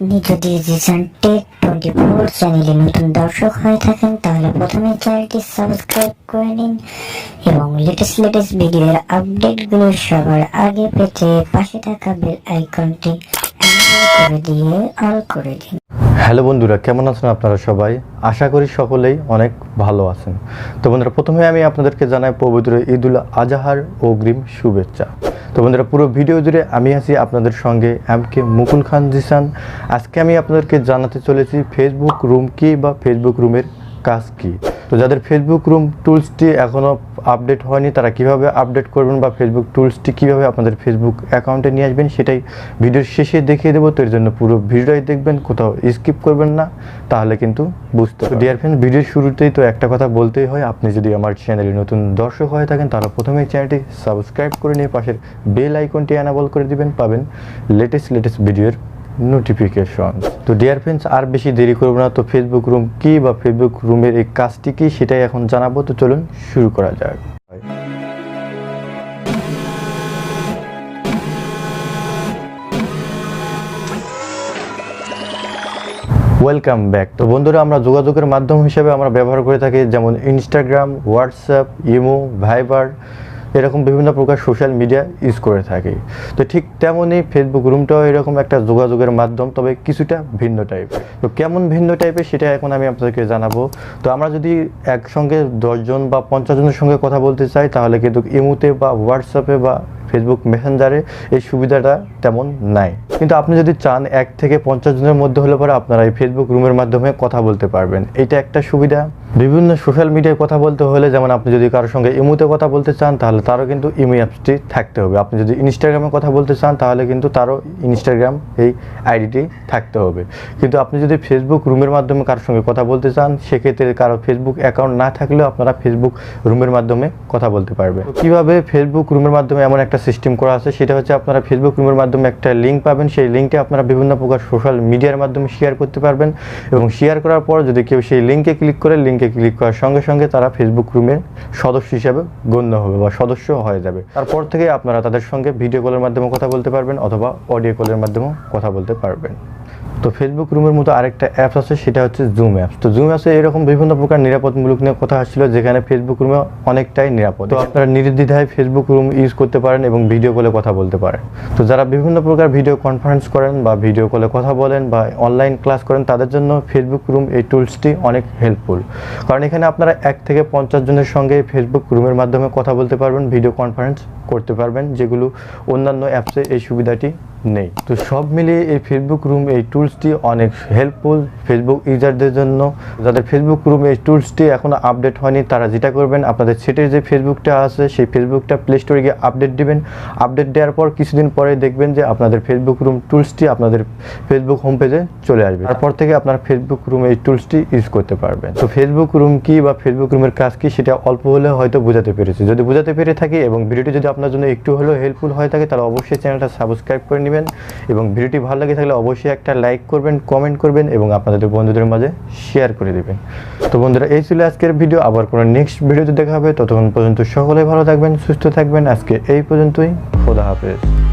আপনি যদি জিসান টেক 24 চ্যানেলে নতুন দর্শক হয়ে থাকেন তাহলে প্রথমে চ্যানেলটি সাবস্ক্রাইব করে নিন এবং লেটেস্ট ভিডিওর আপডেটগুলো সবার আগে পেতে পাশে থাকা বেল আইকনটি এনাবেল করে দিয়ে অল করে দিন। হ্যালো বন্ধুরা, কেমন আছেন আপনারা সবাই? আশা করি সকলেই অনেক ভালো আছেন। তো বন্ধুরা, প্রথমে আমি আপনাদেরকে জানাই পবিত্র ঈদুল আজহার অগ্রিম শুভেচ্ছা। তো বন্ধুরা, পুরো ভিডিও জুড়ে আমি আছি আপনাদের সঙ্গে এমকে মুকুল খান জিসান। আজকে আমি আপনাদেরকে জানাতে চলেছি ফেসবুক রুম কি বা ফেসবুক রুমের কাজ কি। তো যাদের ফেসবুক রুম টুলসটি এখনও আপডেট হয়নি তারা কিভাবে আপডেট করবেন বা ফেসবুক টুলসটি কীভাবে আপনাদের ফেসবুক অ্যাকাউন্টে নিয়ে আসবেন সেটাই ভিডিওর শেষে দেখিয়ে দেবো। তো এর জন্য পুরো ভিডিওটাই দেখবেন, কোথাও স্কিপ করবেন না, তাহলে কিন্তু বুঝতে পারবেন। ডিয়ার ফ্রেন্ডস, ভিডিওর শুরুতেই তো একটা কথা বলতেই হয়, আপনি যদি আমার চ্যানেলে নতুন দর্শক হয়ে থাকেন তাহলে প্রথমেই চ্যানেলটি সাবস্ক্রাইব করে নিয়ে পাশের বেল আইকনটি এনাবেল করে দিবেন, পাবেন লেটেস্ট ভিডিওর নোটিফিকেশন। তো ডিয়ার ফ্রেন্ডস, আর বেশি দেরি করবো না। তো ফেসবুক রুম কি বা ফেসবুক রুমের এই কাজটি কি সেটাই এখন জানাবো। তো চলুন শুরু করা যাক। Welcome back. তো বন্ধুরা, আমরা যোগাযোগের মাধ্যম হিসেবে আমরা ব্যবহার করে থাকি যেমন ইনস্টাগ্রাম, হোয়াটসঅ্যাপ, ইমো, ভাইবার, এরকম বিভিন্ন প্রকার সোশ্যাল মিডিয়া ইউজ করে থাকি। তো ঠিক তেমনই ফেসবুক রুমটাও এরকম একটা যোগাযোগের মাধ্যম, তবে কিছুটা ভিন্ন টাইপের। তো কেমন ভিন্ন টাইপের সেটা এখন আমি আপনাদেরকে জানাবো। তো আমরা যদি একসঙ্গে 10 জন বা 50 জনের সঙ্গে কথা বলতে চাই তাহলে কিন্তু ইমোতে বা হোয়াটসঅ্যাপে বা ফেসবুক মেসেঞ্জারে এই সুবিধাটা তেমন নাই। কিন্তু আপনি যদি চান 1 থেকে 50 জনের মধ্যে হলে পরে আপনারা এই ফেসবুক রুমের মাধ্যমে কথা বলতে পারবেন। এটা একটা সুবিধা। বিভিন্ন সোশ্যাল মিডিয়ায় কথা বলতে হলে, যেমন আপনি যদি কারোর সঙ্গে ইমোতে কথা বলতে চান তাহলে তারও কিন্তু ইমো অ্যাপসটি থাকতে হবে। আপনি যদি ইনস্টাগ্রামে কথা বলতে চান তাহলে কিন্তু তারও ইনস্টাগ্রাম এই আইডিটি থাকতে হবে। কিন্তু আপনি যদি ফেসবুক রুমের মাধ্যমে কারোর সঙ্গে কথা বলতে চান সেক্ষেত্রে কারো ফেসবুক অ্যাকাউন্ট না থাকলেও আপনারা ফেসবুক রুমের মাধ্যমে কথা বলতে পারবেন। কীভাবে ফেসবুক রুমের মাধ্যমে এমন একটা সিস্টেম করা আছে, সেটা হচ্ছে আপনারা ফেসবুক রুমের মাধ্যমে একটা লিঙ্ক পাবেন। সেই লিঙ্কটি আপনারা বিভিন্ন প্রকার সোশ্যাল মিডিয়ার মাধ্যমে শেয়ার করতে পারবেন এবং শেয়ার করার পর যদি কেউ সেই লিঙ্কে ক্লিক করে, লিঙ্কে ক্লিক করার সঙ্গে সঙ্গে তারা ফেসবুক রুমের সদস্য হিসাবে গণ্য হবে বা সদস্য হয়ে যাবে। তারপর থেকে আপনারা তাদের সঙ্গে ভিডিও কলের মাধ্যমে কথা বলতে পারবেন অথবা অডিও কলের মাধ্যমেও কথা বলতে পারবেন। তো ফেসবুক রুমের মতো আরেকটা অ্যাপস আছে, সেটা হচ্ছে জুম অ্যাপস। তো জুম অ্যাপসে এরকম বিভিন্ন প্রকার নিরাপদমূলক নিয়ে কথা আসছিল, যেখানে ফেসবুক রুমে অনেকটাই নিরাপদ। তো আপনারা নির্দ্বিধায় ফেসবুক রুম ইউজ করতে পারেন এবং ভিডিও কলে কথা বলতে পারেন। তো যারা বিভিন্ন প্রকার ভিডিও কনফারেন্স করেন বা ভিডিও কলে কথা বলেন বা অনলাইন ক্লাস করেন তাদের জন্য ফেসবুক রুম এই টুলসটি অনেক হেল্পফুল। কারণ এখানে আপনারা 1 থেকে 50 জনের সঙ্গে ফেসবুক রুমের মাধ্যমে কথা বলতে পারবেন, ভিডিও কনফারেন্স করতে পারবেন, যেগুলো অন্যান্য অ্যাপসে এই সুবিধাটি নেই। তো সব মিলিয়ে এই ফেসবুক রুম এই টুলসটি অনেক হেল্পফুল ফেসবুক ইউজারদের জন্য। যাদের ফেসবুক রুম এই টুলসটি এখনও আপডেট হয়নি তারা যেটা করবেন, আপনাদের সেটের যে ফেসবুকটা আছে সেই ফেসবুকটা প্লে স্টোরে গিয়ে আপডেট দিবেন। আপডেট দেওয়ার পর কিছুদিন পরে দেখবেন যে আপনাদের ফেসবুক রুম টুলসটি আপনাদের ফেসবুক হোম পেজে চলে আসবে। তারপর থেকে আপনার ফেসবুক রুম এই টুলসটি ইউজ করতে পারবেন। তো ফেসবুক রুম কি বা ফেসবুক রুমের কাজ কি সেটা অল্প হলে হয়তো বোঝাতে পেরেছি। যদি বোঝাতে পেরে থাকি এবং ভিডিওটি যদি আপনার জন্য একটু হলেও হেল্পফুল হয়ে থাকে তাহলে অবশ্যই চ্যানেলটা সাবস্ক্রাইব করে নেবেন এবং ভিডিওটি ভালো লাগে থাকলে অবশ্যই একটা লাইক করবেন, কমেন্ট করবেন এবং আপনাদের বন্ধুদের মাঝে শেয়ার করে দেবেন। তো বন্ধুরা, এই ছিল আজকের ভিডিও। আবার কোনো নেক্সট ভিডিওতে দেখা হবে। ততক্ষণ পর্যন্ত সকলে ভালো থাকবেন, সুস্থ থাকবেন। আজকে এই পর্যন্তই। খোদা হাফেজ।